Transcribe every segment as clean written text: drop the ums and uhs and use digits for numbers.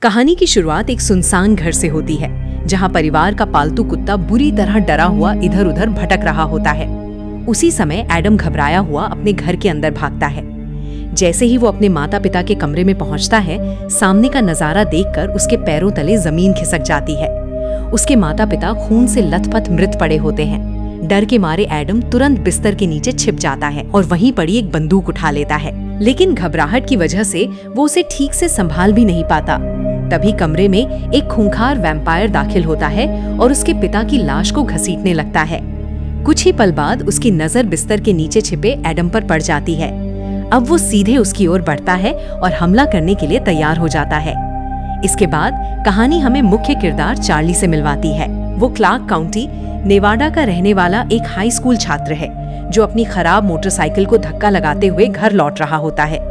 कहानी की शुरुआत एक सुनसान घर से होती है, जहां परिवार का पालतू कुत्ता बुरी तरह डरा हुआ इधर उधर भटक रहा होता है। उसी समय एडम घबराया हुआ अपने घर के अंदर भागता है। जैसे ही वो अपने माता पिता के कमरे में पहुंचता है, सामने का नजारा देखकर उसके पैरों तले जमीन खिसक जाती है। उसके माता पिता खून से लथपथ मृत पड़े होते हैं। डर के मारे एडम तुरंत बिस्तर के नीचे छिप जाता है और वहीं पड़ी एक बंदूक उठा लेता है, लेकिन घबराहट की वजह से वो उसे ठीक से संभाल भी नहीं पाता। तभी कमरे में एक खूंखार वैम्पायर दाखिल होता है और उसके पिता की लाश को घसीटने लगता है। कुछ ही पल बाद उसकी नजर बिस्तर के नीचे छिपे एडम पर पड़ जाती है। अब वो सीधे उसकी ओर बढ़ता है और हमला करने के लिए तैयार हो जाता है। इसके बाद कहानी हमें मुख्य किरदार चार्ली से मिलवाती है। वो क्लार्क काउंटी, नेवाडा का रहने वाला एक हाई स्कूल छात्र है, जो अपनी खराब मोटरसाइकिल को धक्का लगाते हुए घर लौट रहा होता है।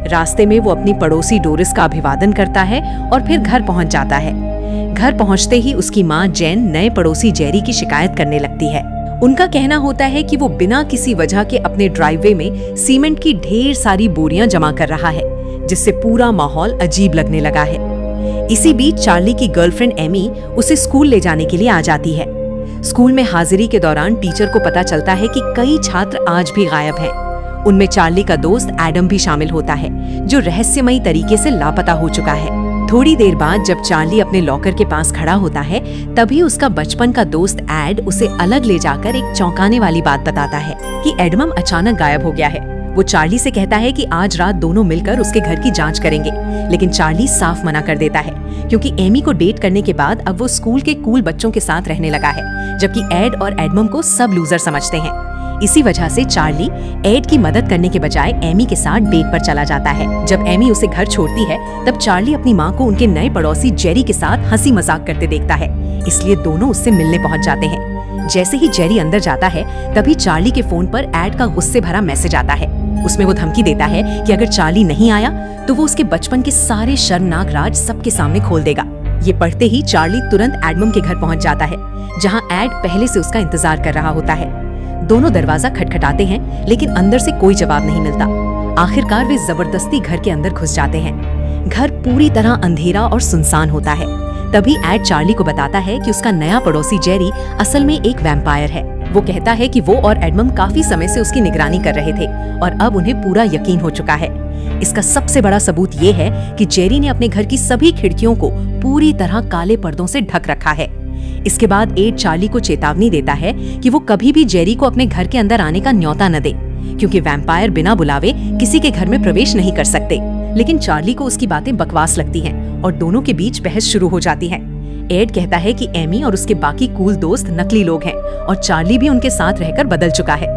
रास्ते में वो अपनी पड़ोसी डोरिस का अभिवादन करता है और फिर घर पहुंच जाता है। घर पहुंचते ही उसकी माँ जेन नए पड़ोसी जेरी की शिकायत करने लगती है। उनका कहना होता है कि वो बिना किसी वजह के अपने ड्राइववे में सीमेंट की ढेर सारी बोरियां जमा कर रहा है, जिससे पूरा माहौल अजीब लगने लगा है। इसी बीच चार्ली की गर्लफ्रेंड एमी उसे स्कूल ले जाने के लिए आ जाती है। स्कूल में हाजिरी के दौरान टीचर को पता चलता है कि कई छात्र आज भी गायब हैं। उनमें चार्ली का दोस्त एडम भी शामिल होता है, जो रहस्यमयी तरीके से लापता हो चुका है। थोड़ी देर बाद जब चार्ली अपने लॉकर के पास खड़ा होता है, तभी उसका बचपन का दोस्त एड उसे अलग ले जाकर एक चौंकाने वाली बात बताता है कि एडम अचानक गायब हो गया है। वो चार्ली से कहता है कि आज रात दोनों मिलकर उसके घर की जांच करेंगे, लेकिन चार्ली साफ मना कर देता है, क्योंकि एमी को डेट करने के बाद अब वो स्कूल के कूल बच्चों के साथ रहने लगा है, जबकि एड और एडमम को सब लूजर समझते हैं। इसी वजह से चार्ली एड की मदद करने के बजाय एमी के साथ डेट पर चला जाता है। जब एमी उसे घर छोड़ती है, तब चार्ली अपनी माँ को उनके नए पड़ोसी जेरी के साथ हंसी मजाक करते देखता है, इसलिए दोनों उससे मिलने पहुंच जाते हैं। जैसे ही जेरी अंदर जाता है, तभी चार्ली के फोन पर एड का गुस्से भरा मैसेज आता है। उसमें वो धमकी देता है कि अगर चार्ली नहीं आया तो वो उसके बचपन के सारे शर्मनाक राज सबके सामने खोल देगा। ये पढ़ते ही चार्ली तुरंत एडमम के घर पहुंच जाता है, जहां एड पहले से उसका इंतजार कर रहा होता है। दोनों दरवाजा खटखटाते हैं, लेकिन अंदर से कोई जवाब नहीं मिलता। आखिरकार वे जबरदस्ती घर के अंदर घुस जाते हैं। घर पूरी तरह अंधेरा और सुनसान होता है। तभी एड चार्ली को बताता है कि उसका नया पड़ोसी जेरी असल में एक वैम्पायर है। वो कहता है कि वो और एडमम काफी समय से उसकी निगरानी कर रहे थे और अब उन्हें पूरा यकीन हो चुका है। इसका सबसे बड़ा सबूत ये है कि जेरी ने अपने घर की सभी खिड़कियों को पूरी तरह काले पर्दों से ढक रखा है। इसके बाद एड चार्ली को चेतावनी देता है कि वो कभी भी जेरी को अपने घर के अंदर आने का न्योता न दे, क्योंकि वैम्पायर बिना बुलावे किसी के घर में प्रवेश नहीं कर सकते। लेकिन चार्ली को उसकी बातें बकवास लगती हैं और दोनों के बीच बहस शुरू हो जाती है। एड कहता है कि एमी और उसके बाकी कूल दोस्त नकली लोग हैं और चार्ली भी उनके साथ रहकर बदल चुका है।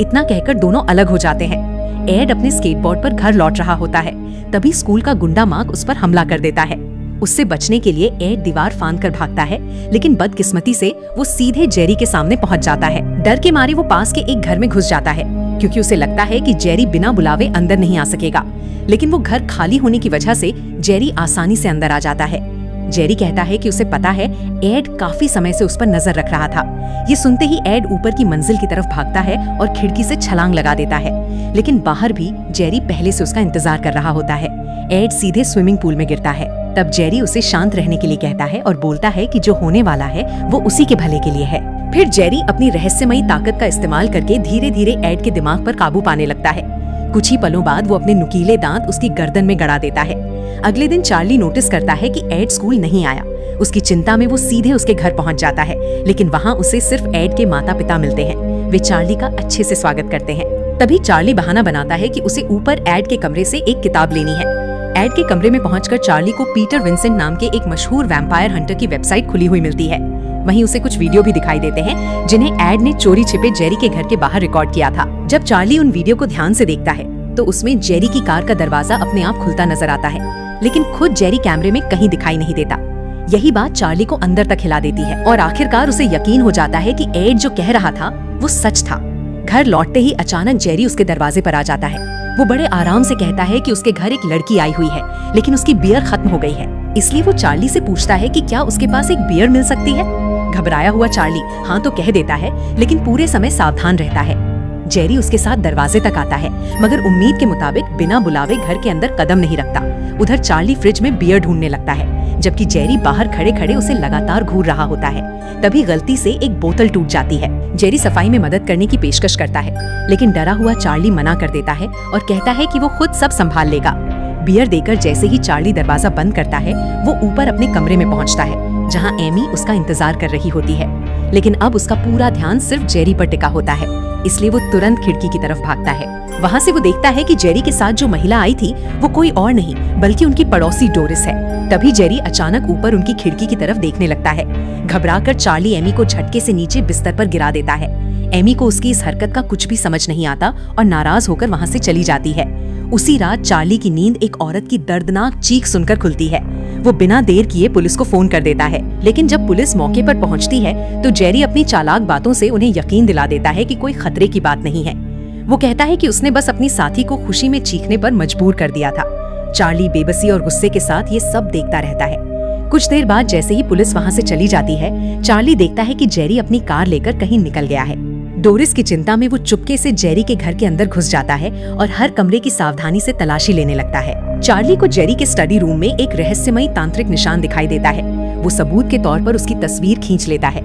इतना कहकर दोनों अलग हो जाते हैं। एड अपने स्केटबोर्ड पर घर लौट रहा होता है, तभी स्कूल का गुंडा मार्क उस पर हमला कर देता है। उससे बचने के लिए एड दीवार फांद कर भागता है, लेकिन बदकिस्मती से वो सीधे जेरी के सामने पहुंच जाता है। डर के मारे वो पास के एक घर में घुस जाता है, क्योंकि उसे लगता है कि जेरी बिना बुलावे अंदर नहीं आ सकेगा। लेकिन वो घर खाली होने की वजह से जेरी आसानी से अंदर आ जाता है। जेरी कहता है कि उसे पता है एड काफी समय से उस पर नजर रख रहा था। ये सुनते ही एड ऊपर की मंजिल की तरफ भागता है और खिड़की से छलांग लगा देता है, लेकिन बाहर भी जेरी पहले से उसका इंतजार कर रहा होता है। एड सीधे स्विमिंग पूल में गिरता है। तब जेरी उसे शांत रहने के लिए कहता है और बोलता है कि जो होने वाला है वो उसी के भले के लिए है। फिर जेरी अपनी रहस्यमयी ताकत का इस्तेमाल करके धीरे धीरे एड के दिमाग पर काबू पाने लगता है। कुछ ही पलों बाद वो अपने नुकीले दांत उसकी गर्दन में गड़ा देता है। अगले दिन चार्ली नोटिस करता है कि एड स्कूल नहीं आया। उसकी चिंता में वो सीधे उसके घर पहुंच जाता है, लेकिन वहाँ उसे सिर्फ एड के माता पिता मिलते हैं। वे चार्ली का अच्छे से स्वागत करते हैं। तभी चार्ली बहाना बनाता है कि उसे ऊपर एड के कमरे से एक किताब लेनी है। एड के कमरे में पहुंचकर चार्ली को पीटर विंसेंट नाम के एक मशहूर वैम्पायर हंटर की वेबसाइट खुली हुई मिलती है। वहीं उसे कुछ वीडियो भी दिखाई देते हैं, जिन्हें एड ने चोरी छिपे जेरी के घर के बाहर रिकॉर्ड किया था। जब चार्ली उन वीडियो को ध्यान से देखता है, तो उसमें जेरी की कार का दरवाजा अपने आप खुलता नजर आता है, लेकिन खुद जेरी कैमरे में कहीं दिखाई नहीं देता। यही बात चार्ली को अंदर तक हिला देती है और आखिरकार उसे यकीन हो जाता है कि एड जो कह रहा था वो सच था। घर लौटते ही अचानक जेरी उसके दरवाजे पर आ जाता है। वो बड़े आराम से कहता है कि उसके घर एक लड़की आई हुई है, लेकिन उसकी बियर खत्म हो गई है। इसलिए वो चार्ली से पूछता है कि क्या उसके पास एक बियर मिल सकती है। घबराया हुआ चार्ली हाँ तो कह देता है, लेकिन पूरे समय सावधान रहता है। जेरी उसके साथ दरवाजे तक आता है, मगर उम्मीद के मुताबिक बिना बुलावे घर के अंदर कदम नहीं रखता। उधर चार्ली फ्रिज में बियर ढूंढने लगता है, जबकि जेरी बाहर खड़े खड़े उसे लगातार घूर रहा होता है। तभी गलती से एक बोतल टूट जाती है। जेरी सफाई में मदद करने की पेशकश करता है, लेकिन डरा हुआ चार्ली मना कर देता है और कहता है कि वो खुद सब संभाल लेगा। बियर देकर जैसे ही चार्ली दरवाजा बंद करता है, वो ऊपर अपने कमरे में पहुंचता है, जहां एमी उसका इंतजार कर रही होती है। लेकिन अब उसका पूरा ध्यान सिर्फ जेरी पर टिका होता है, इसलिए वो तुरंत खिड़की की तरफ भागता है। वहां से वो देखता है कि जेरी के साथ जो महिला आई थी वो कोई और नहीं बल्कि उनकी पड़ोसी डोरिस है। तभी जेरी अचानक ऊपर उनकी खिड़की की तरफ देखने लगता है। घबराकर चार्ली एमी को झटके से नीचे बिस्तर पर गिरा देता है। एमी को उसकी इस हरकत का कुछ भी समझ नहीं आता और नाराज होकर वहां से चली जाती है। उसी रात चार्ली की नींद एक औरत की दर्दनाक चीख सुनकर खुलती है। वो बिना देर किए पुलिस को फोन कर देता है, लेकिन जब पुलिस मौके पर पहुंचती है तो जेरी अपनी चालाक बातों से उन्हें यकीन दिला देता है कि कोई खतरे की बात नहीं है। वो कहता है कि उसने बस अपनी साथी को खुशी में चीखने पर मजबूर कर दिया था। चार्ली बेबसी और गुस्से के साथ ये सब देखता रहता है। कुछ देर बाद जैसे ही पुलिस वहां से चली जाती है, चार्ली देखता है कि जेरी अपनी कार लेकर कहीं निकल गया है। डोरिस की चिंता में वो चुपके से जेरी के घर के अंदर घुस जाता है और हर कमरे की सावधानी से तलाशी लेने लगता है। चार्ली को जेरी के स्टडी रूम में एक रहस्यमयी तांत्रिक निशान दिखाई देता है। वो सबूत के तौर पर उसकी तस्वीर खींच लेता है,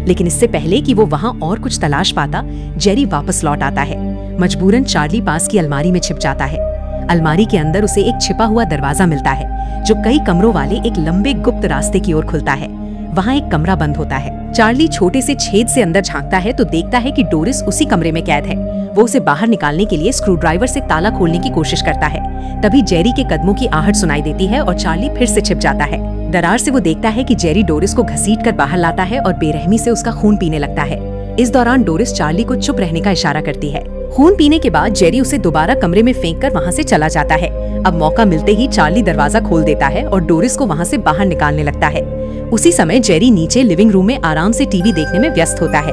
लेकिन इससे पहले कि वो वहाँ और कुछ तलाश पाता, जेरी वापस लौट आता है। मजबूरन चार्ली पास की अलमारी में छिप जाता है। अलमारी के अंदर उसे एक छिपा हुआ दरवाजा मिलता है, जो कई कमरों वाले एक लंबे गुप्त रास्ते की ओर खुलता है। वहाँ एक कमरा बंद होता है। चार्ली छोटे से छेद से अंदर झांकता है तो देखता है कि डोरिस उसी कमरे में कैद है। वो उसे बाहर निकालने के लिए स्क्रूड्राइवर से ताला खोलने की कोशिश करता है। तभी जेरी के कदमों की आहट सुनाई देती है और चार्ली फिर से छिप जाता है। दरार से वो देखता है कि जेरी डोरिस को घसीट कर बाहर लाता है और बेरहमी से उसका खून पीने लगता है। इस दौरान डोरिस चार्ली को चुप रहने का इशारा करती है। खून पीने के बाद जेरी उसे दोबारा कमरे में फेंककर वहाँ से चला जाता है। अब मौका मिलते ही चार्ली दरवाजा खोल देता है और डोरिस को वहाँ से बाहर निकालने लगता है। उसी समय जेरी नीचे लिविंग रूम में आराम से टीवी देखने में व्यस्त होता है।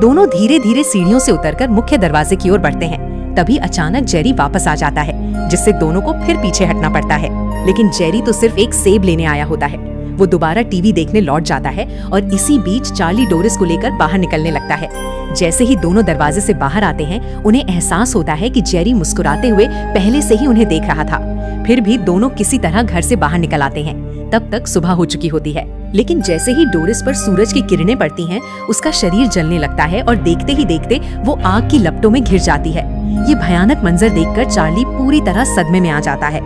दोनों धीरे धीरे सीढ़ियों से उतरकर मुख्य दरवाजे की ओर बढ़ते हैं। तभी अचानक जेरी वापस आ जाता है, जिससे दोनों को फिर पीछे हटना पड़ता है। लेकिन जेरी तो सिर्फ एक सेब लेने आया होता है। वो दोबारा टीवी देखने लौट जाता है और इसी बीच चार्ली डोरिस को लेकर बाहर निकलने लगता है। जैसे ही दोनों दरवाजे से बाहर आते हैं, उन्हें एहसास होता है कि जेरी मुस्कुराते हुए पहले से ही उन्हें देख रहा था। फिर भी दोनों किसी तरह घर से बाहर निकल आते हैं। तब तक सुबह हो चुकी होती है, लेकिन जैसे ही डोरिस पर सूरज की किरणें पड़ती हैं, उसका शरीर जलने लगता है और देखते ही देखते वो आग की लपटों में घिर जाती है। ये भयानक मंजर देखकर चार्ली पूरी तरह सदमे में आ जाता है।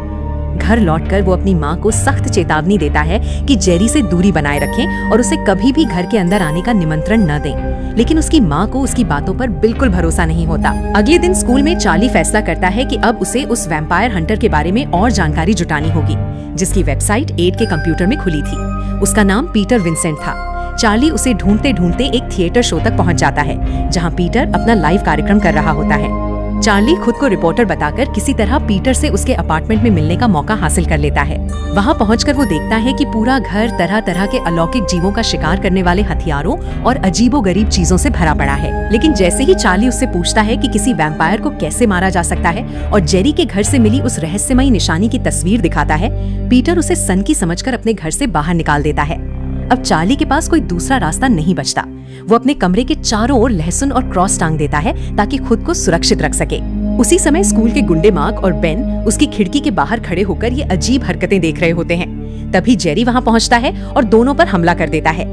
घर लौटकर वो अपनी माँ को सख्त चेतावनी देता है कि जेरी से दूरी बनाए रखें और उसे कभी भी घर के अंदर आने का निमंत्रण न दें। लेकिन उसकी माँ को उसकी बातों पर बिल्कुल भरोसा नहीं होता। अगले दिन स्कूल में चार्ली फैसला करता है कि अब उसे उस वैम्पायर हंटर के बारे में और जानकारी जुटानी होगी, जिसकी वेबसाइट एड के कंप्यूटर में खुली थी। उसका नाम पीटर विंसेंट था। चार्ली उसे ढूंढते ढूंढते एक थिएटर शो तक पहुंच जाता है, जहां पीटर अपना लाइव कार्यक्रम कर रहा होता है। चार्ली खुद को रिपोर्टर बताकर किसी तरह पीटर से उसके अपार्टमेंट में मिलने का मौका हासिल कर लेता है। वहां पहुंचकर वो देखता है कि पूरा घर तरह तरह के अलौकिक जीवों का शिकार करने वाले हथियारों और अजीबोगरीब चीजों से भरा पड़ा है। लेकिन जैसे ही चार्ली उससे पूछता है कि किसी वैम्पायर को कैसे मारा जा सकता है और जेरी के घर से मिली उस रहस्यमयी निशानी की तस्वीर दिखाता है, पीटर उसे सनकी समझकर अपने घर से बाहर निकाल देता है। अब चार्ली के पास कोई दूसरा रास्ता नहीं बचता। वो अपने कमरे के चारों ओर लहसुन और क्रॉस टांग देता है ताकि खुद को सुरक्षित रख सके। उसी समय स्कूल के गुंडे मार्क और बेन उसकी खिड़की के बाहर खड़े होकर ये अजीब हरकतें देख रहे होते हैं। तभी जेरी वहां पहुंचता है और दोनों पर हमला कर देता है।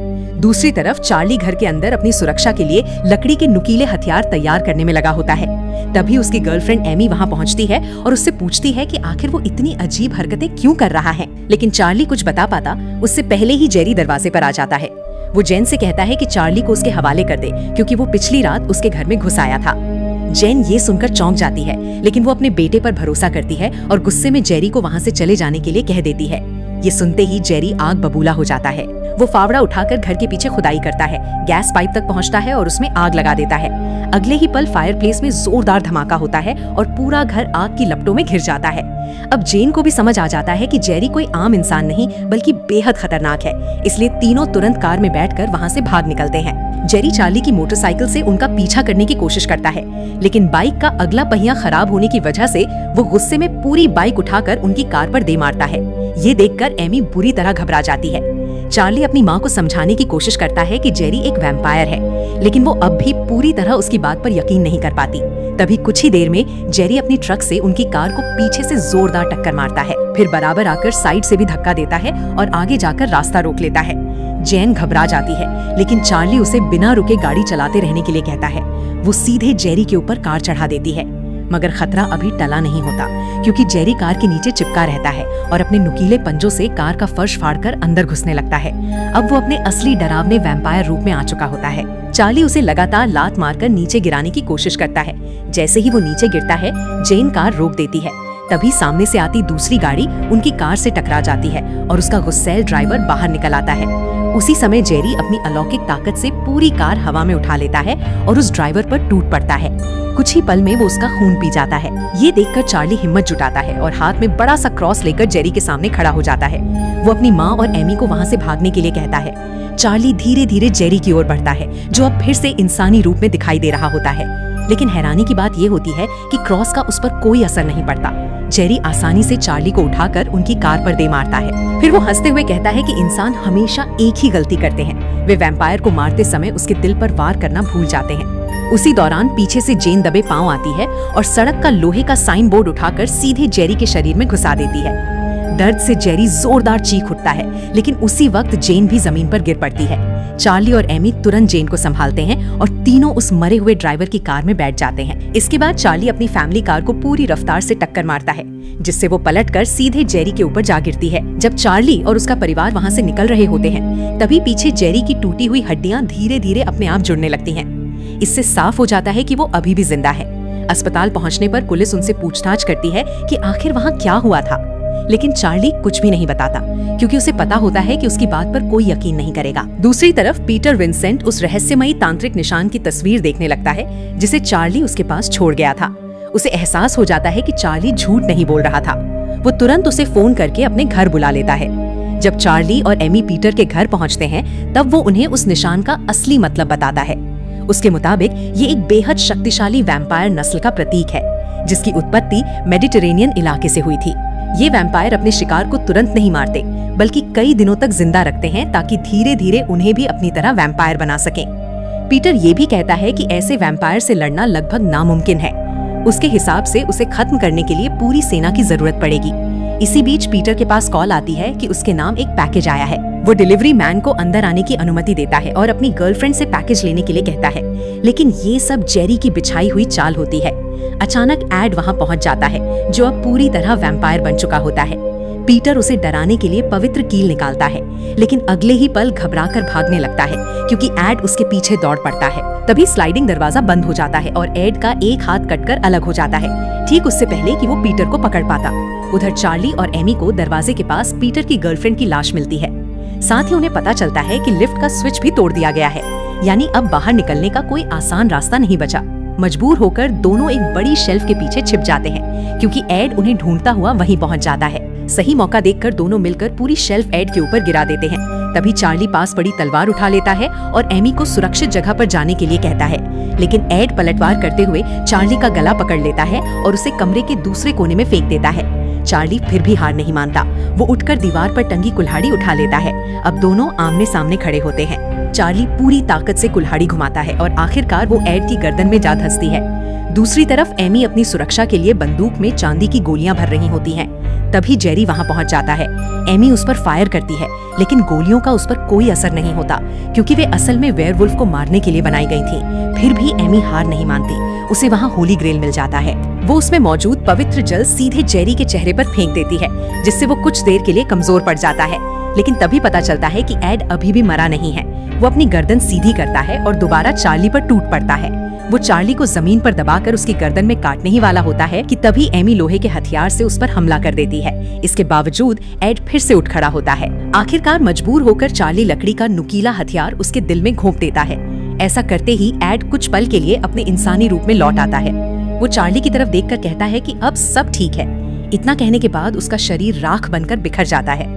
दूसरी तरफ चार्ली घर के अंदर अपनी सुरक्षा के लिए लकड़ी के नुकीले हथियार तैयार करने में लगा होता है। तभी उसकी गर्लफ्रेंड एमी वहां पहुंचती है और उससे पूछती है कि आखिर वो इतनी अजीब हरकतें क्यों कर रहा है। लेकिन चार्ली कुछ बता पाता उससे पहले ही जेरी दरवाजे पर आ जाता है। वो जेन से कहता है कि चार्ली को उसके हवाले कर दे, क्योंकि वो पिछली रात उसके घर में घुस आया था। जेन ये सुनकर चौंक जाती है, लेकिन वो अपने बेटे पर भरोसा करती है और गुस्से में जेरी को वहां से चले जाने के लिए कह देती है। ये सुनते ही जेरी आग बबूला हो जाता है। वो फावड़ा उठाकर घर के पीछे खुदाई करता है, गैस पाइप तक पहुंचता है और उसमें आग लगा देता है। अगले ही पल फायरप्लेस में जोरदार धमाका होता है और पूरा घर आग की लपटों में घिर जाता है। अब जेन को भी समझ आ जाता है कि जेरी कोई आम इंसान नहीं बल्कि बेहद खतरनाक है, इसलिए तीनों तुरंत कार में बैठकर वहां से भाग निकलते हैं। जेरी चार्ली की मोटरसाइकिल से उनका पीछा करने की कोशिश करता है, लेकिन बाइक का अगला पहिया खराब होने की वजह से वो गुस्से में पूरी बाइक उठाकर उनकी कार पर दे मारता है। ये देखकर एमी बुरी तरह घबरा जाती है। चार्ली अपनी माँ को समझाने की कोशिश करता है कि जेरी एक वैम्पायर है, लेकिन वो अब भी पूरी तरह उसकी बात पर यकीन नहीं कर पाती। तभी कुछ ही देर में जेरी अपनी ट्रक से उनकी कार को पीछे से जोरदार टक्कर मारता है, फिर बराबर आकर साइड से भी धक्का देता है और आगे जाकर रास्ता रोक लेता है। जेन घबरा जाती है, लेकिन चार्ली उसे बिना रुके गाड़ी चलाते रहने के लिए कहता है। वो सीधे जेरी के ऊपर कार चढ़ा देती है, मगर खतरा अभी टला नहीं होता, क्योंकि जेरी कार के नीचे चिपका रहता है और अपने नुकीले पंजों से कार का फर्श फाड़कर अंदर घुसने लगता है। अब वो अपने असली डरावने वैम्पायर रूप में आ चुका होता है। चार्ली उसे लगातार लात मारकर नीचे गिराने की कोशिश करता है। जैसे ही वो नीचे गिरता है, जेन कार रोक देती है। तभी सामने से आती दूसरी गाड़ी उनकी कार से टकरा जाती है और उसका गुस्सैल ड्राइवर बाहर निकल आता है। उसी समय जेरी अपनी अलौकिक ताकत से पूरी कार हवा में उठा लेता है और उस ड्राइवर पर टूट पड़ता है। कुछ ही पल में वो उसका खून पी जाता है। ये देखकर चार्ली हिम्मत जुटाता है और हाथ में बड़ा सा क्रॉस लेकर जेरी के सामने खड़ा हो जाता है। वो अपनी माँ और एमी को वहाँ से भागने के लिए कहता है। चार्ली धीरे धीरे जेरी की ओर बढ़ता है, जो अब फिर से इंसानी रूप में दिखाई दे रहा होता है। लेकिन हैरानी की बात ये होती है कि क्रॉस का उस पर कोई असर नहीं पड़ता। जेरी आसानी से चार्ली को उठाकर उनकी कार पर दे मारता है। फिर वो हंसते हुए कहता है कि इंसान हमेशा एक ही गलती करते हैं, वे वैम्पायर को मारते समय उसके दिल पर वार करना भूल जाते हैं। उसी दौरान पीछे से जेन दबे पांव आती है और सड़क का लोहे का साइन बोर्ड उठाकर सीधे जेरी के शरीर में घुसा देती है। दर्द से जेरी जोरदार चीख उठता है, लेकिन उसी वक्त जेन भी जमीन पर गिर पड़ती है। चार्ली और एमी तुरंत जेन को संभालते हैं और तीनों उस मरे हुए ड्राइवर की कार में बैठ जाते हैं। इसके बाद चार्ली अपनी फैमिली कार को पूरी रफ्तार से टक्कर मारता है, जिससे वो पलटकर सीधे जेरी के ऊपर जा गिरती है। जब चार्ली और उसका परिवार वहाँ से निकल रहे होते हैं, तभी पीछे जेरी की टूटी हुई हड्डियां धीरे धीरे अपने आप जुड़ने लगती हैं। इससे साफ हो जाता है कि वो अभी भी जिंदा है। अस्पताल पहुँचने पर पुलिस उनसे पूछताछ करती है कि आखिर वहाँ क्या हुआ था, लेकिन चार्ली कुछ भी नहीं बताता, क्योंकि उसे पता होता है कि उसकी बात पर कोई यकीन नहीं करेगा। दूसरी तरफ पीटर विंसेंट उस रहस्यमयी तांत्रिक निशान की तस्वीर देखने लगता है, जिसे चार्ली उसके पास छोड़ गया था। उसे एहसास हो जाता है कि चार्ली झूठ नहीं बोल रहा था। वो तुरंत उसे फोन करके अपने घर बुला लेता है। जब चार्ली और एमी पीटर के घर पहुंचते हैं, तब वो उन्हें उस निशान का असली मतलब बताता है। उसके मुताबिक ये एक बेहद शक्तिशाली वैम्पायर नस्ल का प्रतीक है, जिसकी उत्पत्ति मेडिटेरेनियन इलाके से हुई थी। ये वैम्पायर अपने शिकार को तुरंत नहीं मारते, बल्कि कई दिनों तक जिंदा रखते हैं, ताकि धीरे धीरे उन्हें भी अपनी तरह वैम्पायर बना सकें। पीटर ये भी कहता है कि ऐसे वैम्पायर से लड़ना लगभग नामुमकिन है। उसके हिसाब से उसे खत्म करने के लिए पूरी सेना की जरूरत पड़ेगी। इसी बीच पीटर के पास कॉल आती है कि उसके नाम एक पैकेज आया है। वो डिलीवरी मैन को अंदर आने की अनुमति देता है और अपनी गर्लफ्रेंड से पैकेज लेने के लिए कहता है, लेकिन ये सब जेरी की बिछाई हुई चाल होती है। अचानक एड वहाँ पहुँच जाता है, जो अब पूरी तरह वैम्पायर बन चुका होता है। पीटर उसे डराने के लिए पवित्र कील निकालता है, लेकिन अगले ही पल घबराकर भागने लगता है, क्योंकि एड उसके पीछे दौड़ पड़ता है। तभी स्लाइडिंग दरवाजा बंद हो जाता है और एड का एक हाथ कटकर अलग हो जाता है, ठीक उससे पहले कि वो पीटर को पकड़ पाता। उधर चार्ली और एमी को दरवाजे के पास पीटर की गर्लफ्रेंड की लाश मिलती है। साथ ही उन्हें पता चलता है कि लिफ्ट का स्विच भी तोड़ दिया गया है, यानी अब बाहर निकलने का कोई आसान रास्ता नहीं बचा। मजबूर होकर दोनों एक बड़ी शेल्फ के पीछे छिप जाते हैं, क्योंकि एड उन्हें ढूंढता हुआ वहीं पहुंच जाता है। सही मौका देखकर दोनों मिलकर पूरी शेल्फ एड के ऊपर गिरा देते हैं। तभी चार्ली पास पड़ी तलवार उठा लेता है और एमी को सुरक्षित जगह पर जाने के लिए कहता है, लेकिन एड पलटवार करते हुए चार्ली का गला पकड़ लेता है और उसे कमरे के दूसरे कोने में फेंक देता है। चार्ली फिर भी हार नहीं मानता। वो उठकर दीवार पर टंगी कुल्हाड़ी उठा लेता है। अब दोनों आमने सामने खड़े होते हैं। चार्ली पूरी ताकत से कुल्हाड़ी घुमाता है और आखिरकार वो एड की गर्दन में जा धंसती है। दूसरी तरफ एमी अपनी सुरक्षा के लिए बंदूक में चांदी की गोलियां भर रही होती हैं। तभी जेरी वहां पहुंच जाता है। एमी उस पर फायर करती है, लेकिन गोलियों का उस पर कोई असर नहीं होता, क्योंकि वे असल में वेयरवुल्फ को मारने के लिए बनाई गई थी। फिर भी एमी हार नहीं मानती। उसे वहाँ होली ग्रेल मिल जाता है। वो उसमें मौजूद पवित्र जल सीधे जेरी के चेहरे पर फेंक देती है, जिससे वो कुछ देर के लिए कमजोर पड़ जाता है। लेकिन तभी पता चलता है कि एड अभी भी मरा नहीं है। वो अपनी गर्दन सीधी करता है और दोबारा चार्ली पर टूट पड़ता है। वो चार्ली को जमीन पर दबाकर उसकी गर्दन में काटने ही वाला होता है कि तभी एमी लोहे के हथियार से उस पर हमला कर देती है। इसके बावजूद एड फिर से उठ खड़ा होता है। आखिरकार मजबूर होकर चार्ली लकड़ी का नुकीला हथियार उसके दिल में घोंप देता है। ऐसा करते ही एड कुछ पल के लिए अपने इंसानी रूप में लौट आता है। वो चार्ली की तरफ देखकर कहता है कि अब सब ठीक है। इतना कहने के बाद उसका शरीर राख बनकर बिखर जाता है।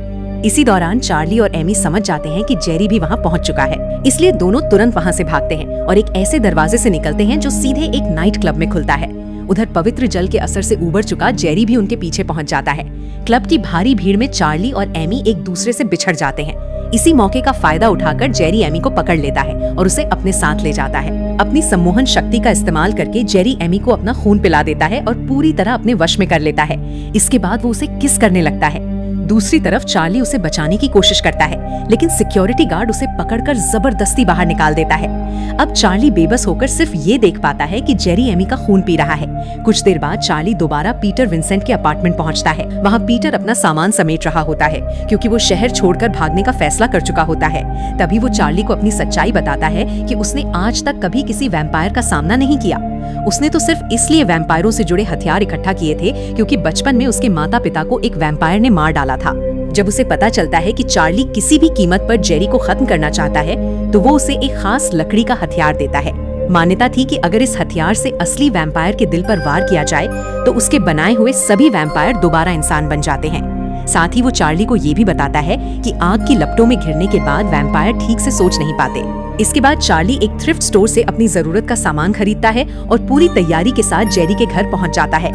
इसी दौरान चार्ली और एमी समझ जाते हैं कि जेरी भी वहाँ पहुँच चुका है, इसलिए दोनों तुरंत वहाँ से भागते हैं और एक ऐसे दरवाजे से निकलते हैं जो सीधे एक नाइट क्लब में खुलता है। उधर पवित्र जल के असर से उबर चुका जेरी भी उनके पीछे पहुँच जाता है। क्लब की भारी भीड़ में चार्ली और एमी एक दूसरे से बिछड़ जाते हैं। इसी मौके का फायदा उठाकर जेरी एमी को पकड़ लेता है और उसे अपने साथ ले जाता है। अपनी सम्मोहन शक्ति का इस्तेमाल करके जेरी एमी को अपना खून पिला देता है और पूरी तरह अपने वश में कर लेता है। इसके बाद वो उसे किस करने लगता है। दूसरी तरफ चार्ली उसे बचाने की कोशिश करता है, लेकिन सिक्योरिटी गार्ड उसे पकड़कर जबरदस्ती बाहर निकाल देता है। अब चार्ली बेबस होकर सिर्फ ये देख पाता है कि जेरी एमी का खून पी रहा है। कुछ देर बाद चार्ली दोबारा पीटर विंसेंट के अपार्टमेंट पहुंचता है। वहाँ पीटर अपना सामान समेट रहा होता है, क्योंकि वो शहर छोड़कर भागने का फैसला कर चुका होता है। तभी वो चार्ली को अपनी सच्चाई बताता है कि उसने आज तक कभी किसी वैम्पायर का सामना नहीं किया। उसने तो सिर्फ इसलिए वैम्पायरों से जुड़े हथियार इकट्ठा किए थे क्योंकि बचपन में उसके माता पिता को एक वैम्पायर ने मार डाला था। जब उसे पता चलता है कि चार्ली किसी भी कीमत पर जेरी को खत्म करना चाहता है, तो वो उसे एक खास लकड़ी का हथियार देता है। मान्यता थी कि अगर इस हथियार से असली वैम्पायर के दिल पर वार किया जाए तो उसके बनाए हुए सभी वैम्पायर दोबारा इंसान बन जाते हैं। साथ ही वो चार्ली को ये भी बताता है कि आग की लपटों में घिरने के बाद वैम्पायर ठीक से सोच नहीं पाते। इसके बाद चार्ली एक थ्रिफ्ट स्टोर से अपनी जरूरत का सामान खरीदता है और पूरी तैयारी के साथ जेरी के घर पहुंच जाता है।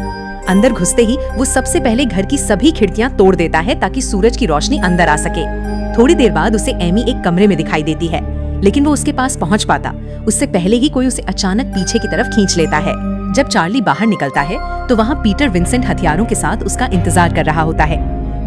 अंदर घुसते ही वो सबसे पहले घर की सभी खिड़कियां तोड़ देता है ताकि सूरज की रोशनी अंदर आ सके। थोड़ी देर बाद उसे एमी एक कमरे में दिखाई देती है, लेकिन वो उसके पास पहुंच पाता उससे पहले ही कोई उसे अचानक पीछे की तरफ खींच लेता है। जब चार्ली बाहर निकलता है तो वहाँ पीटर विंसेंट हथियारों के साथ उसका इंतजार कर रहा होता है।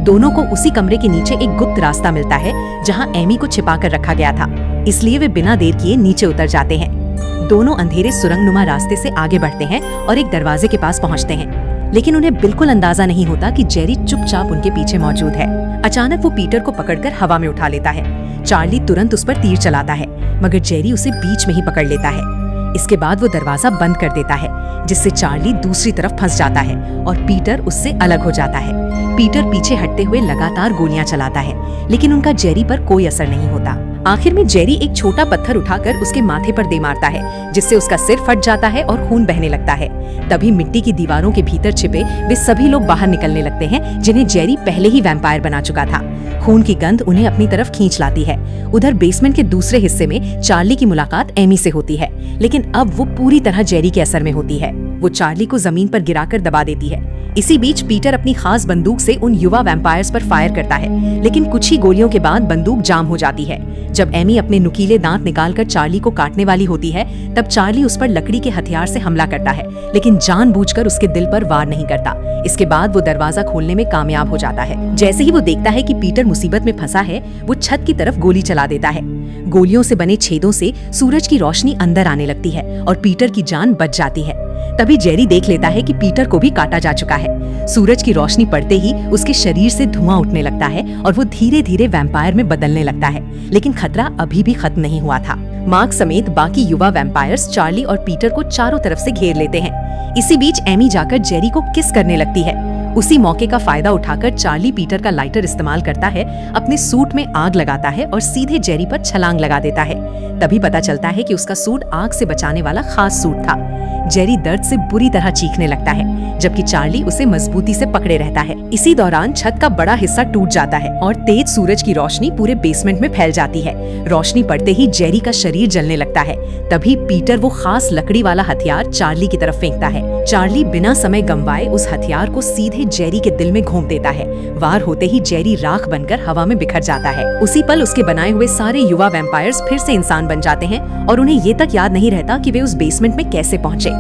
दोनों को उसी कमरे के नीचे एक गुप्त रास्ता मिलता है जहाँ एमी को छिपा कर रखा गया था, इसलिए वे बिना देर किए नीचे उतर जाते हैं। दोनों अंधेरे सुरंगनुमा रास्ते से आगे बढ़ते हैं और एक दरवाजे के पास पहुंचते हैं, लेकिन उन्हें बिल्कुल अंदाजा नहीं होता कि जेरी चुपचाप उनके पीछे मौजूद है। अचानक वो पीटर को पकड़कर हवा में उठा लेता है। चार्ली तुरंत उस पर तीर चलाता है, मगर जेरी उसे बीच में ही पकड़ लेता है। इसके बाद वो दरवाजा बंद कर देता है, जिससे चार्ली दूसरी तरफ फंस जाता है और पीटर उससे अलग हो जाता है। पीटर पीछे हटते हुए लगातार गोलियां चलाता है, लेकिन उनका जेरी पर कोई असर नहीं होता। आखिर में जेरी एक छोटा पत्थर उठाकर उसके माथे पर दे मारता है, जिससे उसका सिर फट जाता है और खून बहने लगता है। तभी मिट्टी की दीवारों के भीतर छिपे वे सभी लोग बाहर निकलने लगते हैं, जिन्हें जेरी पहले ही वैम्पायर बना चुका था। खून की गंध उन्हें अपनी तरफ खींच लाती है। उधर बेसमेंट के दूसरे हिस्से में चार्ली की मुलाकात एमी से होती है, लेकिन अब वो पूरी तरह जेरी के असर में होती है। वो चार्ली को जमीन पर गिराकर दबा देती है। इसी बीच पीटर अपनी खास बंदूक से उन युवा वैम्पायर्स पर फायर करता है, लेकिन कुछ ही गोलियों के बाद बंदूक जाम हो जाती है। जब एमी अपने नुकीले दांत निकालकर चार्ली को काटने वाली होती है, तब चार्ली उस पर लकड़ी के हथियार से हमला करता है, लेकिन जानबूझकर उसके दिल पर वार नहीं करता। इसके बाद वो दरवाजा खोलने में कामयाब हो जाता है। जैसे ही वो देखता है कि पीटर मुसीबत में फंसा है, वो छत की तरफ गोली चला देता है। गोलियों से बने छेदों से सूरज की रोशनी अंदर आने लगती है और पीटर की जान बच जाती है। तभी जेरी देख लेता है कि पीटर को भी काटा जा चुका है। सूरज की रोशनी पड़ते ही उसके शरीर से धुआं उठने लगता है और वो धीरे धीरे वैम्पायर में बदलने लगता है, लेकिन खतरा अभी भी खत्म नहीं हुआ था। मार्क समेत बाकी युवा वैम्पायर्स चार्ली और पीटर को चारों तरफ से घेर लेते हैं। इसी बीच एमी जाकर जेरी को किस करने लगती है। उसी मौके का फायदा उठाकर चार्ली पीटर का लाइटर इस्तेमाल करता है, अपने सूट में आग लगाता है और सीधे जेरी पर छलांग लगा देता है। तभी पता चलता है कि उसका सूट आग से बचाने वाला खास सूट था। जेरी दर्द से बुरी तरह चीखने लगता है, जबकि चार्ली उसे मजबूती से पकड़े रहता है। इसी दौरान छत का बड़ा हिस्सा टूट जाता है और तेज सूरज की रोशनी पूरे बेसमेंट में फैल जाती है। रोशनी पड़ते ही जेरी का शरीर जलने लगता है। तभी पीटर वो खास लकड़ी वाला हथियार चार्ली की तरफ फेंकता है। चार्ली बिना समय गंवाए उस हथियार को सीधे जेरी के दिल में घोंप देता है। वार होते ही जेरी राख बनकर हवा में बिखर जाता है। उसी पल उसके बनाए हुए सारे युवा वैम्पायर्स फिर से इंसान बन जाते हैं और उन्हें ये तक याद नहीं रहता कि वे उस बेसमेंट में कैसे पहुंचे।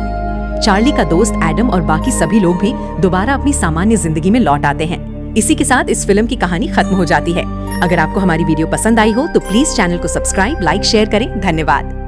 चार्ली का दोस्त एडम और बाकी सभी लोग भी दोबारा अपनी सामान्य जिंदगी में लौट आते हैं। इसी के साथ इस फिल्म की कहानी खत्म हो जाती है। अगर आपको हमारी वीडियो पसंद आई हो तो प्लीज चैनल को सब्सक्राइब, लाइक, शेयर करें। धन्यवाद।